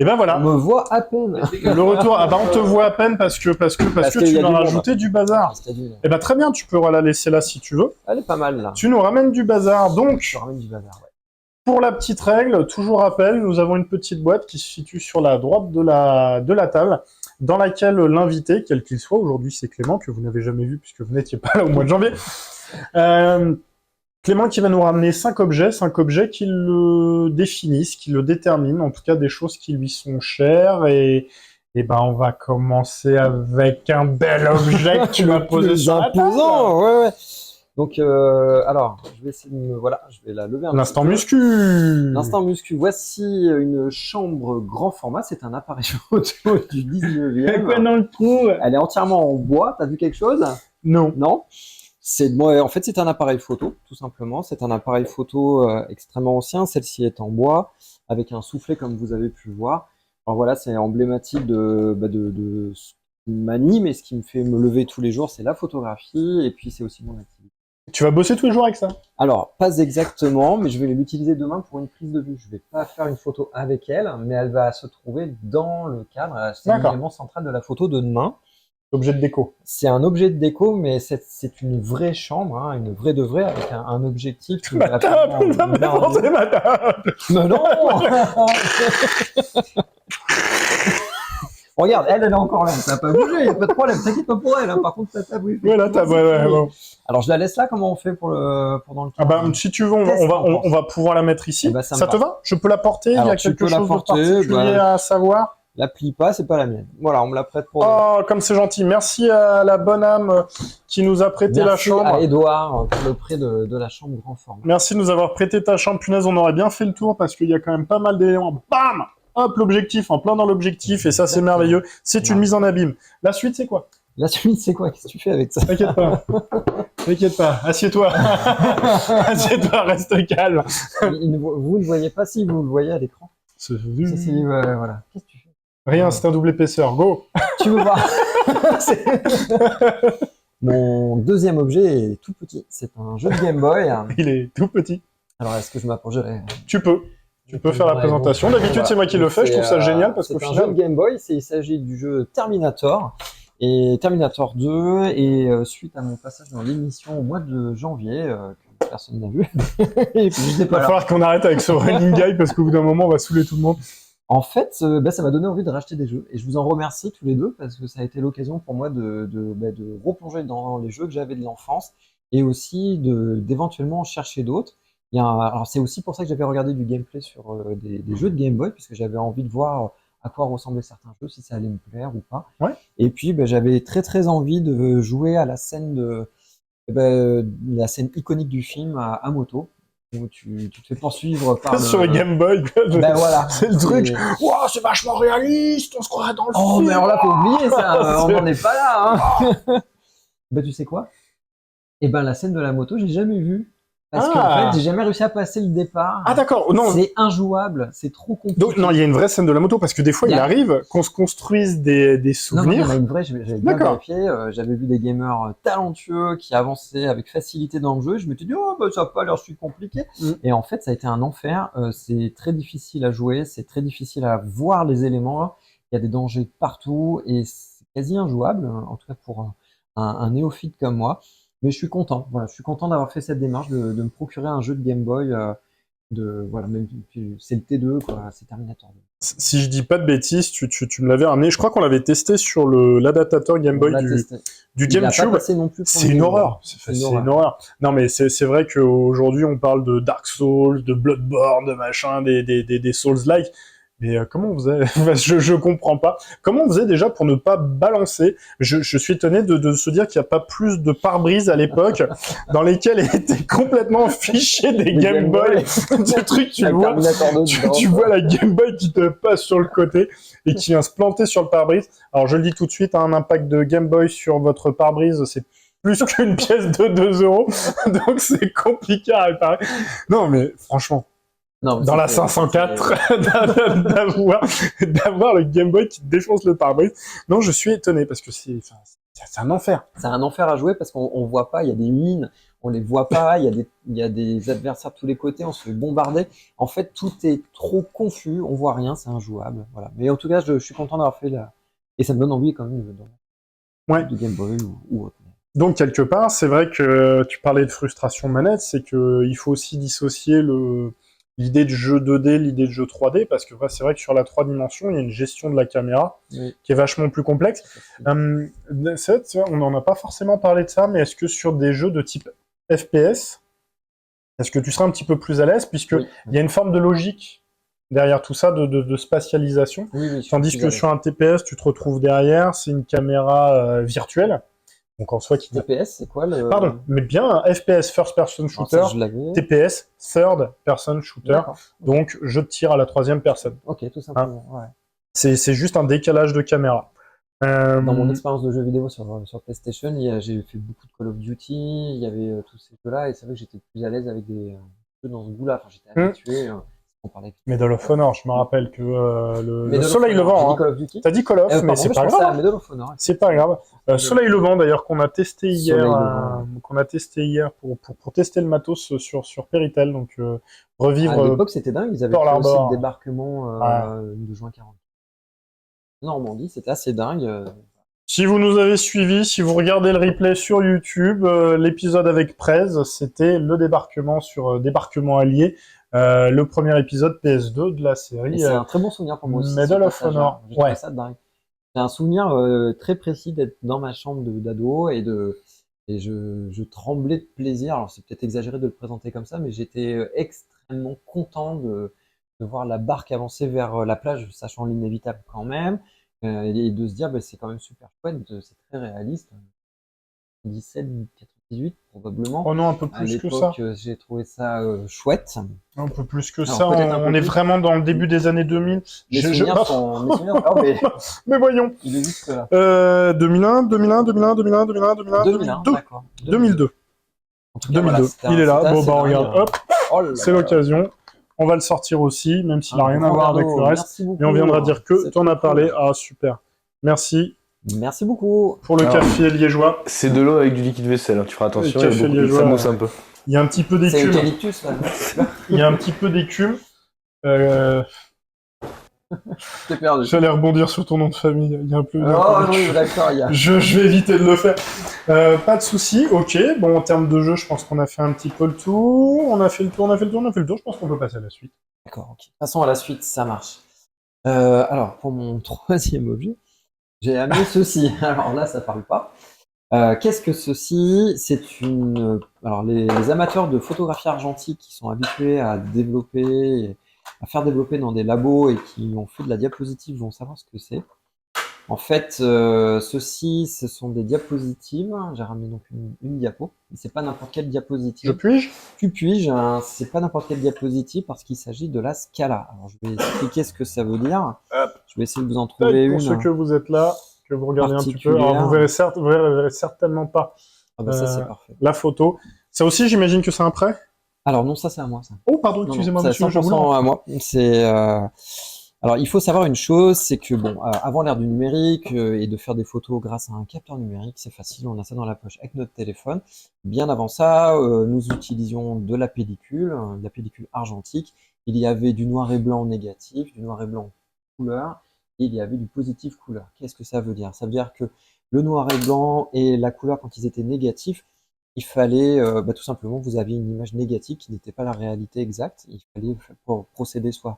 Et ben voilà. On me voit à peine. Le retour, ah bah on te voit à peine parce que qu'il y tu a nous as du monde. rajouté du bazar. C'est-à-dire, Et ben très bien, tu peux la laisser là si tu veux. elle est pas mal là. Tu nous ramènes du bazar. Donc, Je ramène du bazar, ouais. pour la petite règle, toujours rappel, nous avons une petite boîte qui se situe sur la droite de la table, dans laquelle l'invité, quel qu'il soit, aujourd'hui c'est Clément, que vous n'avez jamais vu puisque vous n'étiez pas là au mois de janvier, Clément qui va nous ramener 5 objets qui le définissent, qui le déterminent, en tout cas des choses qui lui sont chères, et ben on va commencer avec un bel objet que tu m'as posé sur la table. Imposant, ouais. Donc, alors, je vais essayer de voilà, je vais la lever un L'instant petit peu. muscu. L'instant muscu. Voici une chambre grand format. C'est un appareil photo du 19e. Quoi dans le trou? Elle est entièrement en bois. T'as vu quelque chose? Non. Non. En fait, c'est un appareil photo, tout simplement. C'est un appareil photo extrêmement ancien. Celle-ci est en bois, avec un soufflet, comme vous avez pu voir. Alors voilà, c'est emblématique de ce qui m'anime et ce qui me fait me lever tous les jours, c'est la photographie, et puis c'est aussi mon activité. Tu vas bosser tous les jours avec ça? Alors, pas exactement, mais je vais l'utiliser demain pour une prise de vue. Je vais pas faire une photo avec elle, mais elle va se trouver dans le cadre. C'est l'élément central de la photo de demain. Objet de déco. C'est un objet de déco, mais c'est une vraie chambre, hein, une vraie de vraie, avec un objectif. Ma table, ma table. Mais non. Regarde, elle est encore là, ça n'a pas bougé, il n'y a pas de problème, t'inquiète pas pour elle, hein. Par contre, ta table, oui. Ouais, la table, ouais, bon. Alors, je la laisse là, comment on fait pour dans le cadre? Ah bah, si tu veux, on va pouvoir la mettre ici. Eh ben, ça te va? Je peux la porter? Alors, il y a tu quelque peux la chose porter, de particulier à savoir? La plie pas, c'est pas la mienne. Voilà, on me la prête pour... Oh, comme c'est gentil. Merci à la bonne âme qui nous a prêté la chambre. Merci à Edouard pour le prêt de la chambre grand format. Merci de nous avoir prêté ta chambre. Punaise, on aurait bien fait le tour parce qu'il y a quand même pas mal d'éléments. Bam! Hop, l'objectif, en plein dans l'objectif, et ça, c'est merveilleux. C'est une mise en abîme. La suite, c'est quoi? La suite, c'est quoi? Qu'est-ce que tu fais avec ça? T'inquiète pas. T'inquiète pas. Assieds-toi. Assieds-toi, reste calme. Vous ne voyez pas si vous le voyez à l'écran. Voilà. Qu'est-ce que tu fais? Rien, c'est un double épaisseur. Go! Tu veux voir? Mon deuxième objet est tout petit. C'est un jeu de Game Boy. Il est tout petit. Alors, est-ce que je m'approcherai? Tu peux. Tu peux faire la présentation. D'habitude, voilà. C'est moi qui le fais. Je trouve ça génial parce qu'au final... C'est un jeu de Game Boy. Il s'agit du jeu Terminator. Et Terminator 2. Et suite à mon passage dans l'émission au mois de janvier, que personne n'a vu. Il va falloir qu'on arrête avec ce running guy parce qu'au bout d'un moment, on va saouler tout le monde. En fait, ça m'a donné envie de racheter des jeux. Et je vous en remercie tous les deux parce que ça a été l'occasion pour moi de replonger dans les jeux que j'avais de l'enfance et aussi d'éventuellement chercher d'autres. Alors c'est aussi pour ça que j'avais regardé du gameplay sur des jeux de Game Boy, puisque j'avais envie de voir à quoi ressemblaient certains jeux, si ça allait me plaire ou pas. Ouais. Et puis j'avais très envie de jouer à la scène la scène iconique du film à moto, où tu te fais poursuivre par sur le Game Boy. Voilà. C'est le truc. Wow, c'est vachement réaliste, on se croirait dans le film. Oh mais alors là, faut oublier ça, on n'en est pas là. Hein. Tu sais quoi? La scène de la moto, j'ai jamais vu. Parce qu'en fait, j'ai jamais réussi à passer le départ. Ah d'accord, non. C'est injouable, c'est trop compliqué. Donc non, il y a une vraie scène de la moto, parce que des fois, il arrive qu'on se construise des souvenirs. Non, il y en a une vraie, j'avais bien vérifié, j'avais vu des gamers talentueux qui avançaient avec facilité dans le jeu, je m'étais dit, ça n'a pas l'air si compliqué. Et en fait, ça a été un enfer, c'est très difficile à jouer, c'est très difficile à voir les éléments, il y a des dangers partout, et c'est quasi injouable, en tout cas pour un néophyte comme moi. Mais je suis content. Voilà, je suis content d'avoir fait cette démarche de me procurer un jeu de Game Boy. Même c'est le T2, quoi. C'est Terminator 2. Si je dis pas de bêtises, tu me l'avais ramené. Je crois qu'on l'avait testé sur l'adaptateur Game Boy du GameCube. C'est une horreur. C'est une horreur. Non, mais c'est vrai qu'aujourd'hui, on parle de Dark Souls, de Bloodborne, de machin, des Souls-like. Mais comment on faisait? Je comprends pas. Comment on faisait déjà pour ne pas balancer? Je suis étonné de se dire qu'il n'y a pas plus de pare-brise à l'époque dans lesquels étaient complètement fichés des Game Boy. Du truc, tu vois la Game Boy qui te passe sur le côté et qui vient se planter sur le pare-brise. Alors je le dis tout de suite, un impact de Game Boy sur votre pare-brise, c'est plus qu'une pièce de 2 €. Donc c'est compliqué à réparer. Non mais franchement. Non, dans la 504, d'avoir le Game Boy qui te défonce le pare-brise. Non, je suis étonné parce que c'est un enfer. C'est un enfer à jouer parce qu'on voit pas, il y a des mines. on les voit pas, il y a des adversaires de tous les côtés, on se fait bombarder. En fait, tout est trop confus, on voit rien, c'est injouable. Voilà. Mais en tout cas, je suis content d'avoir fait là. Et ça me donne envie quand même de Game Boy ou autre. Donc, quelque part, c'est vrai que tu parlais de frustration manette, c'est qu'il faut aussi dissocier l'idée de jeu 2D, l'idée de jeu 3D, parce que c'est vrai que sur la 3 dimensions, il y a une gestion de la caméra qui est vachement plus complexe. On n'en a pas forcément parlé de ça, mais est-ce que sur des jeux de type FPS, est-ce que tu seras un petit peu plus à l'aise, puisqu'il y a une forme de logique derrière tout ça, de spatialisation, tandis que sur un TPS, tu te retrouves derrière, c'est une caméra virtuelle. Donc en soi, TPS, c'est quoi le... Pardon, mais bien un FPS, First Person Shooter, TPS, Third Person Shooter, donc je tire à la 3e personne. Ok, tout simplement, ouais. C'est juste un décalage de caméra. Dans mon expérience de jeu vidéo sur PlayStation, j'ai fait beaucoup de Call of Duty, il y avait tous ces jeux-là, et c'est vrai que j'étais plus à l'aise avec des jeux dans ce goût-là, enfin, j'étais habitué... Medal of Honor, je me rappelle que le Soleil Levant. T'as dit Call of, mais c'est pas grave. C'est pas grave. Soleil Levant, d'ailleurs, qu'on a testé hier, pour tester le matos sur Péritel, donc revivre. À l'époque, c'était dingue. Ils avaient fait aussi le débarquement de juin 40. Normandie, c'était assez dingue. Si vous nous avez suivis, si vous regardez le replay sur YouTube, l'épisode avec Prez, c'était le débarquement sur Débarquement Allié. Le premier épisode PS2 de la série. C'est un très bon souvenir pour moi aussi. Medal of Honor. J'ai trouvé ça dingue. C'est un souvenir très précis d'être dans ma chambre d'ado et je tremblais de plaisir. Alors c'est peut-être exagéré de le présenter comme ça, mais j'étais extrêmement content de voir la barque avancer vers la plage, sachant l'inévitable quand même, et de se dire c'est quand même super chouette, c'est très réaliste. 17, 98 probablement. Oh non, un peu plus que ça. J'ai trouvé ça chouette. Un peu plus que ça. On est vraiment dans le début des années 2000. Mes souvenirs sont... mais voyons. Il est juste là. 2001, 2001, 2001, 2001, 2001, 2001, 2002. 2002. 2002. Il est là. Bon, bah, regarde. Hop. C'est l'occasion. On va le sortir aussi, même s'il n'a rien à voir avec le reste. Mais on viendra dire que tu en as parlé. Ah, super. Merci. Merci beaucoup. Pour le café liégeois. C'est de l'eau avec du liquide vaisselle, hein. Tu feras attention. Le café liégeois, ça mousse un peu. Il y a un petit peu d'écume. C'est eucalyptus, là. Il y a un petit peu d'écume. T'es perdu. J'allais rebondir sur ton nom de famille. Il y a un peu. Oh oui, d'accord. Je vais éviter de le faire. Pas de souci. Ok. Bon, en termes de jeu, je pense qu'on a fait un petit peu le tour. On a fait le tour. Je pense qu'on peut passer à la suite. D'accord. Ok. Passons à la suite. Ça marche. Alors, pour mon troisième objet. J'ai amené ceci. Alors là, ça parle pas. Qu'est-ce que ceci? C'est une. Alors les amateurs de photographie argentique qui sont habitués à faire développer dans des labos et qui ont fait de la diapositive vont savoir ce que c'est. En fait, ceci, ce sont des diapositives. J'ai ramené donc une diapo. Mais c'est pas n'importe quelle diapositive. Tu puis-je? C'est pas n'importe quelle diapositive parce qu'il s'agit de la Scala. Alors je vais expliquer ce que ça veut dire. Je vais essayer de vous en trouver une. Pour ceux que vous êtes là, que vous regardez un petit peu, alors vous verrez certainement pas ça, c'est parfait. la photo. Ça aussi, j'imagine que c'est un prêt? Alors non, ça c'est à moi. Ça. Oh pardon, excusez-moi, monsieur. C'est 100% à moi. Alors, il faut savoir une chose, c'est que avant l'ère du numérique et de faire des photos grâce à un capteur numérique, c'est facile, on a ça dans la poche avec notre téléphone. Bien avant ça, nous utilisions de la pellicule argentique. Il y avait du noir et blanc négatif, du noir et blanc couleur, et il y avait du positif couleur. Qu'est-ce que ça veut dire? Ça veut dire que le noir et blanc et la couleur, quand ils étaient négatifs, il fallait tout simplement, vous aviez une image négative qui n'était pas la réalité exacte. Il fallait procéder soit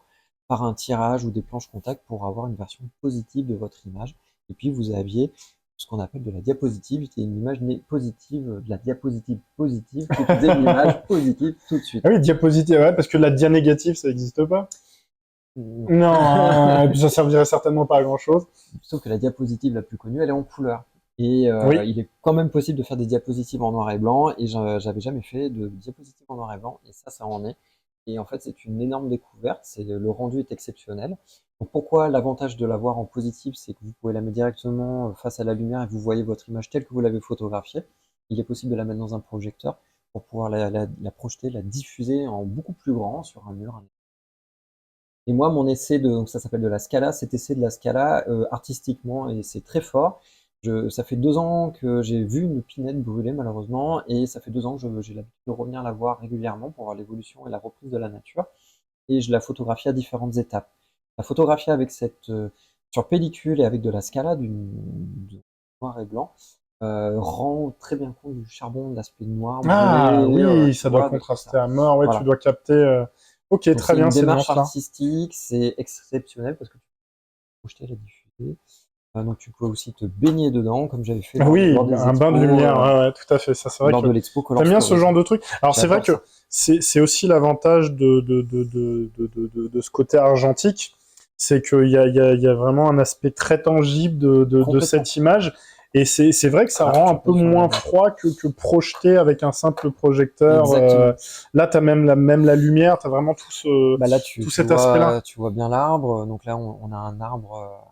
par un tirage ou des planches contact pour avoir une version positive de votre image. Et puis vous aviez ce qu'on appelle de la diapositive, c'était une image positive, de la diapositive positive qui faisait une image positive tout de suite. Ah oui, diapositive, ouais, parce que la dia négative, ça n'existe pas. Non, et puis ça servirait certainement pas à grand chose. Sauf que la diapositive la plus connue, elle est en couleur. Et il est quand même possible de faire des diapositives en noir et blanc, et j'avais jamais fait de diapositive en noir et blanc, et ça en est. Et en fait, c'est une énorme découverte, le rendu est exceptionnel. Donc pourquoi l'avantage de l'avoir en positif, c'est que vous pouvez la mettre directement face à la lumière et vous voyez votre image telle que vous l'avez photographiée. Il est possible de la mettre dans un projecteur pour pouvoir la projeter, la diffuser en beaucoup plus grand sur un mur. Et moi, mon essai donc ça s'appelle de la Scala, cet essai de la Scala artistiquement, et c'est très fort, Ça fait 2 ans que j'ai vu une pinette brûler malheureusement, et ça fait 2 ans que j'ai l'habitude de revenir la voir régulièrement pour voir l'évolution et la reprise de la nature. Et je la photographie à différentes étapes. La photographie avec sur pellicule et avec de la scala du noir et blanc rend très bien compte du charbon, de l'aspect noir. Ah oui, ça doit contraster à mort. Ouais, voilà. Tu dois capter. Ok, donc, très bien. C'est une démarche artistique, c'est exceptionnel parce que tu peux projeter, la diffuser. Donc tu peux aussi te baigner dedans, comme j'avais fait lors des un bain de lumière, ouais, tout à fait. Ça, c'est vrai lors de l'expo. T'aimes bien ce genre de truc. Alors c'est vrai que c'est aussi l'avantage de ce côté argentique, c'est qu'il y a vraiment un aspect très tangible de cette image. Et c'est vrai que ça rend un peu moins froid que projeté avec un simple projecteur. Là, t'as même la lumière, t'as vraiment tout cet aspect-là. Tu vois bien l'arbre. Donc là, on a un arbre.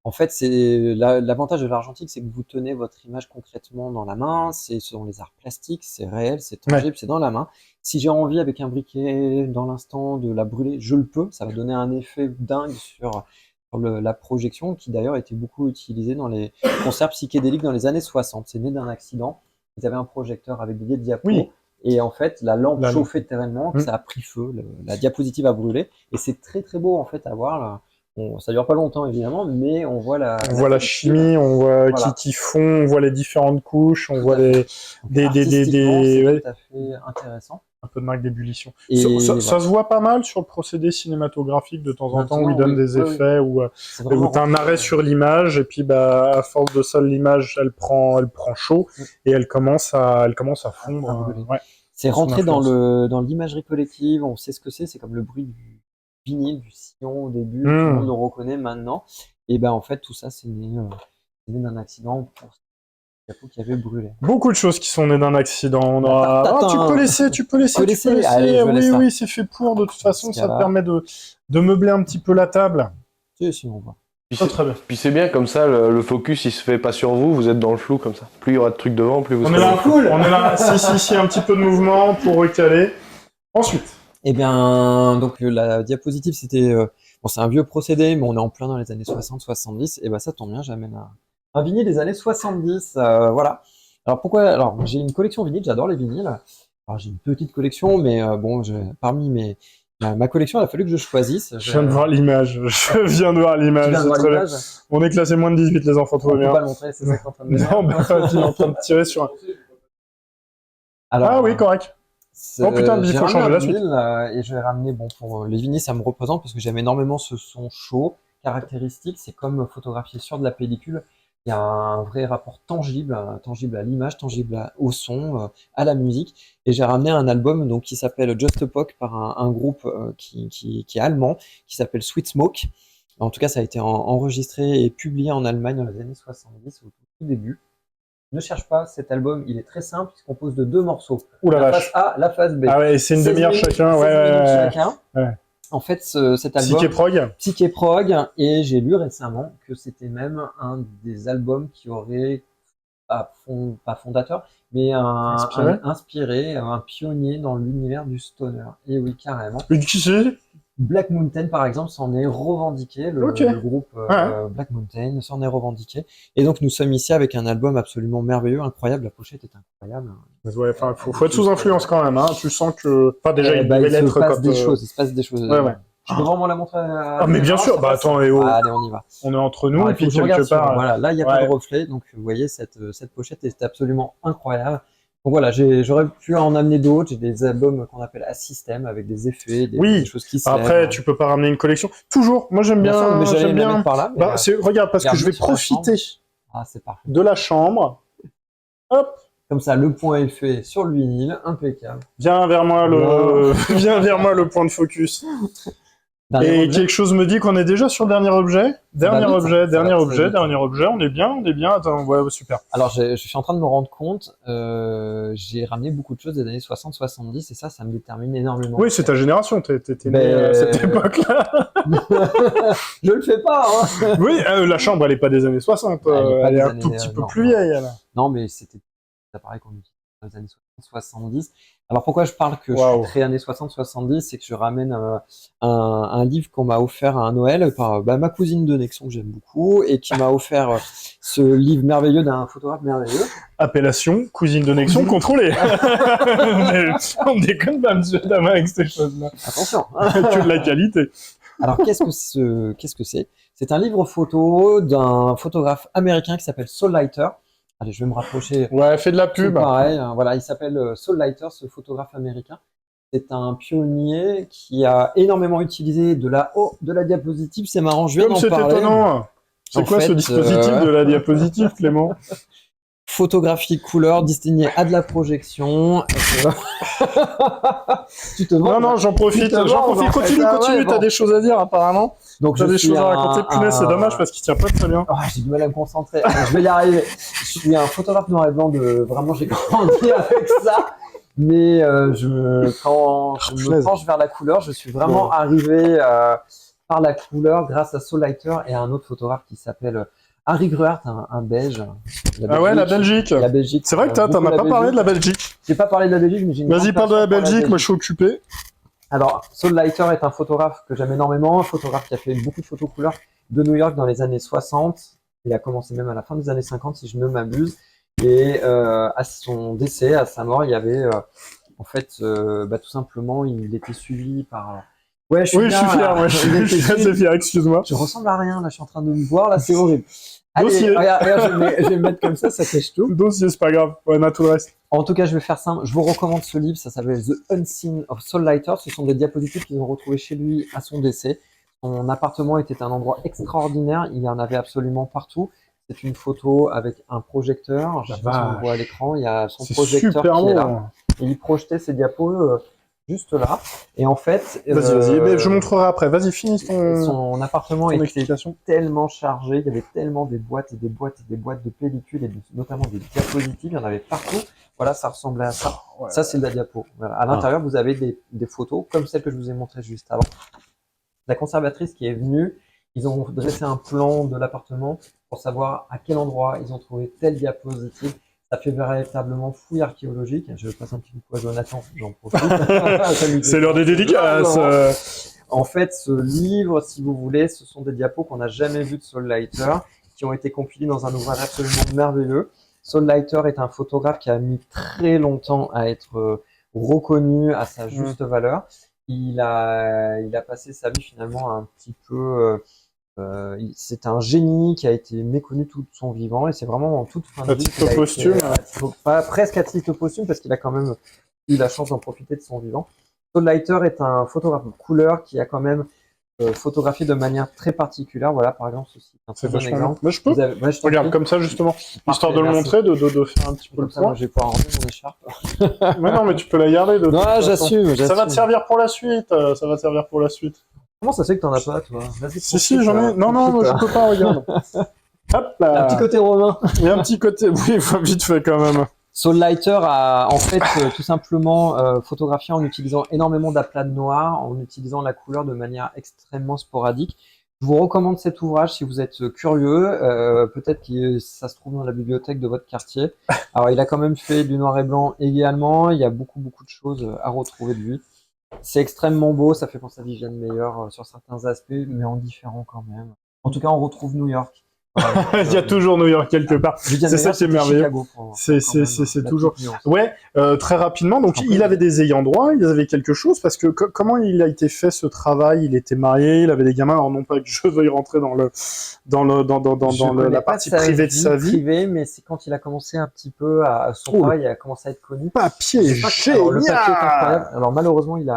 En fait, c'est l'avantage de l'argentique, c'est que vous tenez votre image concrètement dans la main. C'est selon les arts plastiques, c'est réel, c'est tangible, c'est dans la main. Si j'ai envie avec un briquet dans l'instant de la brûler, je le peux. Ça va donner un effet dingue sur la projection, qui d'ailleurs était beaucoup utilisée dans les concerts psychédéliques dans les années 60. C'est né d'un accident. Ils avaient un projecteur avec des diapos. Oui. Et en fait, la lampe chauffait tellement que ça a pris feu. La diapositive a brûlé. Et c'est très très beau en fait à voir là. Bon, ça dure pas longtemps évidemment, mais on voit la chimie, on voit qui fond, on voit les différentes couches, on voit des c'est tout à fait intéressant. Un peu de marque d'ébullition. Ça se voit pas mal sur le procédé cinématographique de temps en temps où il donne des effets, où t'as un arrêt sur l'image et puis à force de ça l'image elle prend chaud et elle commence à fondre. C'est rentré dans l'imagerie collective, on sait ce que c'est comme le bruit du vinyle, du sillon au début, tout le monde le reconnaît maintenant. Et en fait, tout ça, c'est né d'un accident pour diapo qui avait brûlé. Beaucoup de choses qui sont nées d'un accident. Tu peux laisser. Allez, oui, c'est fait pour. De toute façon, ça te permet de meubler un petit peu la table. Si, on voit. Très bien. Puis c'est bien comme ça, le focus il se fait pas sur vous, vous êtes dans le flou comme ça. Plus il y aura de trucs devant, plus vous serez dans le flou. On est là, si, un petit peu de mouvement pour recaler. Ensuite. Donc la diapositive, c'était c'est un vieux procédé, mais on est en plein dans les années 60-70. Et ça tombe bien, j'amène un vinyle des années 70. Voilà. Alors pourquoi? Alors j'ai une collection vinyle, j'adore les vinyles. Alors j'ai une petite collection, mais parmi ma collection, il a fallu que je choisisse. Je viens de voir l'image. On est classé moins de 18, les enfants, tout va bien. On peut pas le montrer, c'est ça qu'on est en train de dire. Non, il est en train de tirer sur un... Alors, oui, correct. Oh putain, il faut changer la suite. Et je vais ramener, pour les vinyles, ça me représente parce que j'aime énormément ce son chaud, caractéristique. C'est comme photographier sur de la pellicule. Il y a un vrai rapport tangible à l'image, tangible au son, à la musique. Et j'ai ramené un album qui s'appelle Just Pop par un groupe qui est allemand, qui s'appelle Sweet Smoke. En tout cas, ça a été enregistré et publié en Allemagne dans les années 70, au tout début. Ne cherche pas, cet album, il est très simple, il se compose de 2 morceaux. La face A, la face B. Ah ouais, c'est une demi-heure chacun. Ouais. En fait, cet album... Psyché Prog. Et j'ai lu récemment que c'était même un des albums qui aurait, pas fondateur, mais inspiré, un pionnier dans l'univers du stoner. Et oui, carrément. Et qui c'est ? Black Mountain, par exemple, s'en est revendiqué, le groupe Black Mountain s'en est revendiqué. Et donc, nous sommes ici avec un album absolument merveilleux, incroyable. La pochette est incroyable. Ouais, faut être sous influence quand même. Hein. Tu sens que... Enfin, déjà, il se passe des choses. Ouais. Je peux vraiment la montrer mais bien sûr. Attends, allez, on y va. On est entre nous, et puis quelque part... Voilà, là, il n'y a pas de reflet. Donc, vous voyez, cette pochette est absolument incroyable. Donc voilà, j'aurais pu en amener d'autres. J'ai des albums qu'on appelle à système avec des effets, des choses qui se Après, tu peux pas ramener une collection. Toujours. Moi, j'aime bien. J'aime bien. Par là, regarde, parce que je vais profiter de la chambre. Hop. Comme ça, le point est fait sur le vinyle, impeccable. Viens vers moi le point de focus. Et quelque chose me dit qu'on est déjà sur le dernier objet. Dernier objet. On est bien. Attends, super. Alors, je suis en train de me rendre compte, j'ai ramené beaucoup de choses des années 60-70 et ça me détermine énormément. Oui, c'est ta génération. T'es né à cette époute-là. Je le fais pas, hein. Oui, la chambre, elle est pas des années 60. Elle est un tout petit peu plus vieille, elle. Non, mais c'était des appareils qu'on utilisait dans les années 60-70. Alors pourquoi je parle que je suis très années 60-70, c'est que je ramène un livre qu'on m'a offert à un Noël par ma cousine de Nexon que j'aime beaucoup et qui m'a offert ce livre merveilleux d'un photographe merveilleux. Appellation cousine de Nexon contrôlée. On déconne pas, monsieur Dama, avec ces choses-là. Attention. Que de la qualité. Alors qu'est-ce que c'est? C'est un livre photo d'un photographe américain qui s'appelle Saul Leiter. Allez, je vais me rapprocher. Ouais, fais de la pub. Pareil, voilà, il s'appelle Saul Leiter, ce photographe américain. C'est un pionnier qui a énormément utilisé de la diapositive. C'est marrant, je viens d'en parler. C'est étonnant. C'est quoi ce dispositif de la diapositive, Clément? Photographie couleur destinée à de la projection. Tu te vends? Non, j'en profite. Continue, t'as des choses à dire apparemment. Donc t'as des choses à raconter. Punaise, c'est dommage parce qu'il tient pas très bien. J'ai du mal à me concentrer. Je vais y arriver. Je suis un photographe noir et blanc vraiment, j'ai grandi avec ça. Mais quand je me penche vers la couleur, je suis vraiment arrivé par la couleur grâce à Saul Leiter et à un autre photographe qui s'appelle Harry Gruert, un Belge. La Belgique. La Belgique. C'est vrai que t'en as pas parlé de la Belgique. J'ai pas parlé de la Belgique, mais j'ai une Vas-y, parle de la Belgique, moi je suis occupé. Alors, Saul Leiter est un photographe que j'aime énormément, un photographe qui a fait beaucoup de photos couleurs de New York dans les années 60. Il a commencé même à la fin des années 50, si je ne m'abuse. Et à son décès, à sa mort, il y avait tout simplement, il était suivi par... Ouais, je suis fier, moi, je suis assez fier, excuse-moi. Je ressemble à rien, là, je suis en train de me voir, là, c'est horrible. Allez, regarde, je vais me mettre comme ça cache tout. Dossier, c'est pas grave, on a tout le reste. En tout cas, je vais faire simple. Je vous recommande ce livre, ça s'appelle The Unseen of Saul Leiter. Ce sont des diapositives qu'ils ont retrouvées chez lui à son décès. Son appartement était un endroit extraordinaire, il y en avait absolument partout. C'est une photo avec un projecteur, je sais pas si on voit à l'écran, il y a son projecteur qui est là. Et il projetait ses diapos juste là. Et en fait... Vas-y, je montrerai après. Vas-y, finis son appartement était tellement chargé, il y avait tellement des boîtes et des boîtes et des boîtes de pellicules et notamment des diapositives, il y en avait partout. Voilà, ça ressemblait à ça. Ouais. Ça, c'est de la diapo. Voilà. À l'intérieur, vous avez des photos comme celle que je vous ai montrée juste avant. La conservatrice qui est venue, ils ont dressé un plan de l'appartement pour savoir à quel endroit ils ont trouvé telle diapositive. Ça fait véritablement fouille archéologique. Je passe un petit coup à Jonathan, j'en profite. C'est l'heure des dédicaces. En fait, ce livre, si vous voulez, ce sont des diapos qu'on n'a jamais vus de Saul Leiter, qui ont été compilés dans un ouvrage absolument merveilleux. Saul Leiter est un photographe qui a mis très longtemps à être reconnu à sa juste valeur. Il a passé sa vie finalement un petit peu... c'est un génie qui a été méconnu tout son vivant et c'est vraiment en toute fin de vie. À titre posthume. Presque à titre posthume parce qu'il a quand même eu la chance d'en profiter de son vivant. Saul Leiter est un photographe de couleur qui a quand même photographié de manière très particulière. Voilà, par exemple, ceci. C'est un bon exemple. Moi, je peux. Regarde, comme ça, justement. Histoire de le montrer, de faire un petit peu le point. Moi, je vais pas enlever mon écharpe. Mais non, mais tu peux la garder. Non, j'assume. Ça va te servir pour la suite. Comment ça se fait que t'en as pas, toi? Si, j'en ai. Non, moi, je peux pas, regarde. Hop là. Un petit côté romain. Il y a un petit côté, oui, vite fait quand même. Saul Leiter a en fait tout simplement photographié en utilisant énormément d'aplats de noir, en utilisant la couleur de manière extrêmement sporadique. Je vous recommande cet ouvrage si vous êtes curieux. Peut-être que ça se trouve dans la bibliothèque de votre quartier. Alors, il a quand même fait du noir et blanc également. Il y a beaucoup de choses à retrouver de lui. C'est extrêmement beau. Ça fait penser à Viviane Meyer sur certains aspects, mais en différent quand même. En tout cas, on retrouve New York. Il y a toujours New York quelque part. C'est ça qui est merveilleux. C'est toujours. Ouais, très rapidement. Donc, il avait des ayants droit, il avait quelque chose parce que comment il a été fait ce travail? Il était marié, il avait des gamins. Alors non pas que je veuille rentrer dans la partie privée de sa vie. Mais c'est quand il a commencé un petit peu à son travail, il a commencé à être connu. Papier génial. Le papier est incroyable. Alors malheureusement, il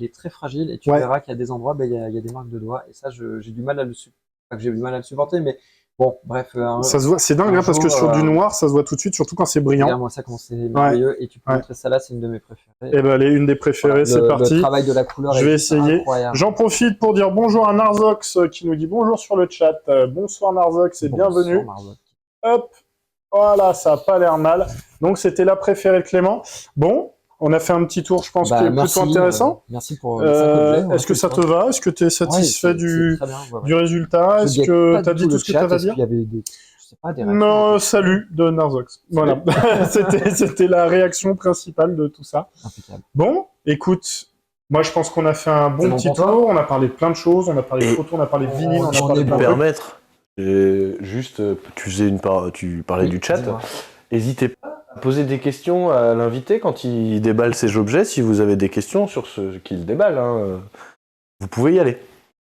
est très fragile et tu verras qu'il y a des endroits, il y a des marques de doigts et ça, j'ai du mal à le supporter, mais bon, bref. Ça se voit, c'est dingue, parce que sur du noir, ça se voit tout de suite, surtout quand c'est brillant. Regarde, moi, ça commence, c'est merveilleux, et tu peux montrer ça là, c'est une de mes préférées. Et ben, elle est une des préférées, c'est parti. Le travail de la couleur je vais essayer. J'en profite pour dire bonjour à Narzox, qui nous dit bonjour sur le chat. Bonsoir Narzox et bienvenue. Narzox. Hop, voilà, ça a pas l'air mal. Donc, c'était la préférée de Clément. Bon. On a fait un petit tour, je pense, qui est plutôt intéressant. Merci pour est-ce que ça te va? Est-ce que tu es satisfait du résultat? Est-ce que tu as dit tout ce que tu avais à dire? sais pas, des réactions. Non, salut de Narzox. Voilà, c'était la réaction principale de tout ça. Impeccable. Bon, écoute, moi je pense qu'on a fait un bon petit tour, on a parlé de plein de choses, on a parlé de photos, on a parlé de vinyle, on a parlé de permettre. Juste, tu parlais du chat. N'hésitez pas à poser des questions à l'invité quand il déballe ses objets. Si vous avez des questions sur ce qu'il déballe, hein, vous pouvez y aller.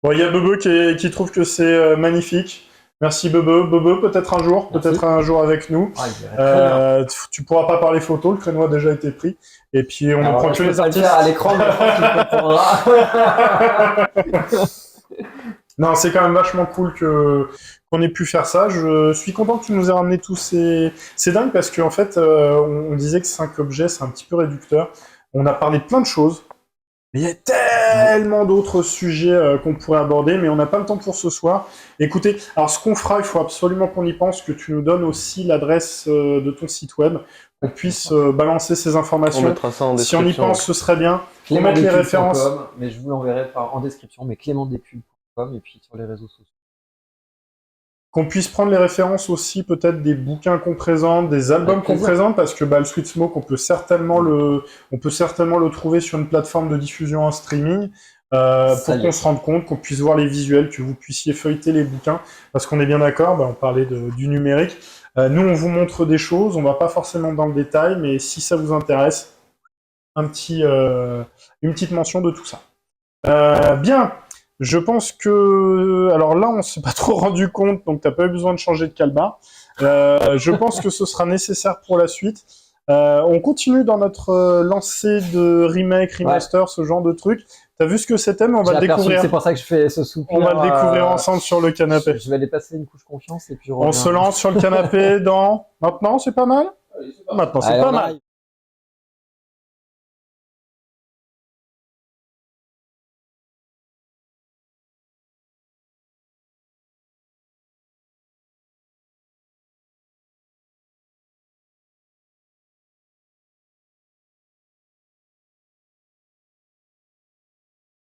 Bon, il y a Bebe qui trouve que c'est magnifique. Merci Bebe. Bebe, peut-être un jour avec nous. Tu pourras pas parler photo, le créneau a déjà été pris. Et puis on ne prend que les artistes. À l'écran, mais je comprendra. Non, c'est quand même vachement cool qu'on ait pu faire ça. Je suis content que tu nous aies ramené tous ces... C'est dingue parce qu'en fait, on disait que 5 objets, c'est un petit peu réducteur. On a parlé de plein de choses. Mais il y a tellement d'autres sujets qu'on pourrait aborder, mais on n'a pas le temps pour ce soir. Écoutez, alors ce qu'on fera, il faut absolument qu'on y pense, que tu nous donnes aussi l'adresse de ton site web, qu'on puisse balancer ces informations. On mettra ça en description. Si on y pense, ce serait bien. On mettre les références. Mais je vous l'enverrai en description, mais clémentdescubes.com et puis sur les réseaux sociaux. Qu'on puisse prendre les références aussi, peut-être des bouquins qu'on présente, des albums qu'on présente, parce que le Sweet Smoke, on peut certainement le trouver sur une plateforme de diffusion en streaming, pour qu'on se rende compte, qu'on puisse voir les visuels, que vous puissiez feuilleter les bouquins, parce qu'on est bien d'accord, on parlait du numérique. Nous, on vous montre des choses, on va pas forcément dans le détail, mais si ça vous intéresse, une petite mention de tout ça. Bien. Je pense que... Alors là, on s'est pas trop rendu compte, donc t'as pas eu besoin de changer de calbar. Je pense que ce sera nécessaire pour la suite. On continue dans notre lancée de remake, remaster, ce genre de truc. T'as vu ce que c'était, mais on va le découvrir. C'est pour ça que je fais ce soupir. On va le découvrir ensemble sur le canapé. Je vais aller passer une couche confiance et puis on se lance sur le canapé dans... Maintenant, c'est pas mal? Maintenant, c'est pas mal.